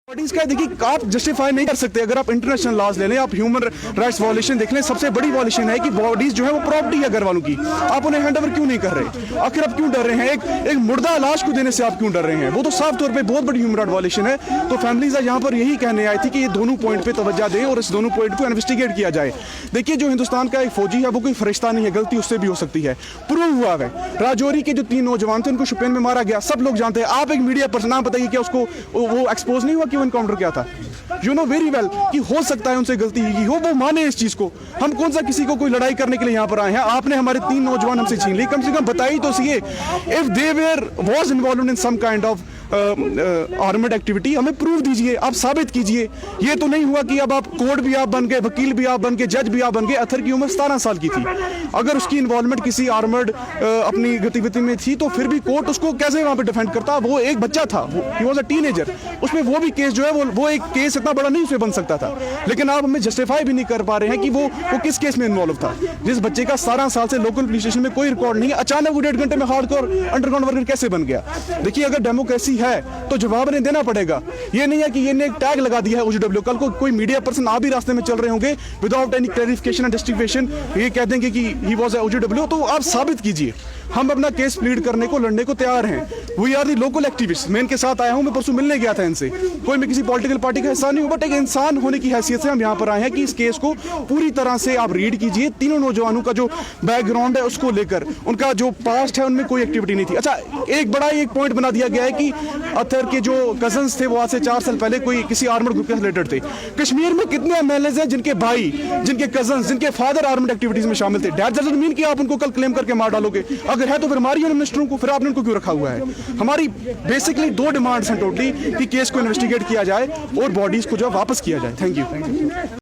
Bodies का देखिए आप जस्टिफाई नहीं कर सकते। अगर आप इंटरनेशनल लॉज ले लें, आप ह्यूमन राइट्स वॉल्यूशन देख लें, सबसे बड़ी वॉल्यूशन है कि बॉडीज जो है वो प्रॉपर्टी है घर वालों की। आप उन्हें हैंड ओवर क्यों नहीं कर रहे? आखिर आप क्यों डर रहे हैं? एक मुर्दा लाश को देने से आप क्यों डर रहे हैं? वो तो साफ तौर पे बहुत बड़ी ह्यूमन राइट वॉल्यूशन है। तो फैमिलीज यहाँ पर यही कहने आई थी कि ये दोनों पॉइंट पे तवज्जो दें और इस दोनों पॉइंट को इन्वेस्टिगेट किया जाए। देखिए, जो हिंदुस्तान का एक फौजी है वो कोई फरिश्ता नहीं है, गलती उससे भी हो सकती है। प्रूव हुआ है, राजौरी के जो 3 नौजवान थे उनको शोपियान में मारा गया, सब लोग जानते हैं। आप एक मीडिया पर्सन, आप बताइए क्या उसको वो एक्सपोज नहीं हुआ कि वो इनकाउंटर क्या था? यू नो वेरी वेल कि हो सकता है उनसे गलती की हो, वो माने इस चीज को। हम कौन सा किसी को कोई लड़ाई करने के लिए यहाँ पर आए हैं? आपने हमारे 3 नौजवान हमसे छीन ली, कम से कम बताइए तो सही, if they was involved in some kind of armed activity, हमें प्रूफ दीजिए, आप साबित कीजिए। ये तो नहीं हुआ कि अब आप कोर्ट भी आप बन गए, वकील भी आप बन गए, जज भी आप बन गए। अथर की उम्र 17 साल की थी। अगर उसकी इन्वॉल्वमेंट किसी आर्मड अपनी गतिविधि में थी तो फिर भी कोर्ट उसको कैसे वहां पे डिफेंड करता? वो एक बच्चा था, ही वाज अ टीनेजर। उसमें वो भी केस जो है वो एक केस इतना बड़ा नहीं उसमें बन सकता था। लेकिन आप हमें जस्टिफाई भी नहीं कर पा रहे हैं कि वो किस केस में इन्वॉल्व था। जिस बच्चे का 17 साल से लोकल पुलिस स्टेशन में कोई रिकॉर्ड नहीं है, अचानक वो 1.5 घंटे में हार्डकोर अंडरग्राउंड वर्कर कैसे बन गया? देखिए, अगर डेमोक्रेसी है तो जवाब नहीं देना पड़ेगा। ये नहीं है कि ये ने एक टैग लगा दिया है OGW। कल को कोई मीडिया पर्सन आप भी रास्ते में चल रहे होंगे without any clarification and justification, ये कह देंगे कि ही वाज OGW। तो आप साबित कीजिए। हम अपना केस प्लीड करने को, लड़ने को तैयार हैं। We are the local activist. मैं इनके साथ आया हूं, मैं परसों मिलने गया था इनसे। कोई मैं किसी पॉलिटिकल पार्टी का हिस्सा नहीं हूं, बट एक इंसान होने की हैसियत से हम यहाँ पर आए हैं कि इस केस को पूरी तरह से आप रीड कीजिए। तीनों नौजवानों का जो बैकग्राउंड है उसको लेकर, उनका जो पास्ट है उनमें कोई एक्टिविटी नहीं थी। अच्छा, एक बड़ा एक पॉइंट बना दिया गया है कि अथर के जो कजन्स थे वो आज से 4 साल पहले कोई किसी आर्मड ग्रुप के रिलेटेड थे। कश्मीर में कितने MLAs हैं जिनके भाई, जिनके कजन्स, जिनके फादर आर्मड एक्टिविटीज में शामिल थे? दैट डजंट मीन कि आप उनको कल क्लेम करके मार डालोगे। अगर है तो फिर मारिए मिनिस्टरों को, फिर आपने उनको क्यों रखा हुआ है? हमारी बेसिकली 2 डिमांड्स हैं टोटली कि केस को इन्वेस्टिगेट किया जाए और बॉडीज को जो वापस किया जाए। Thank you.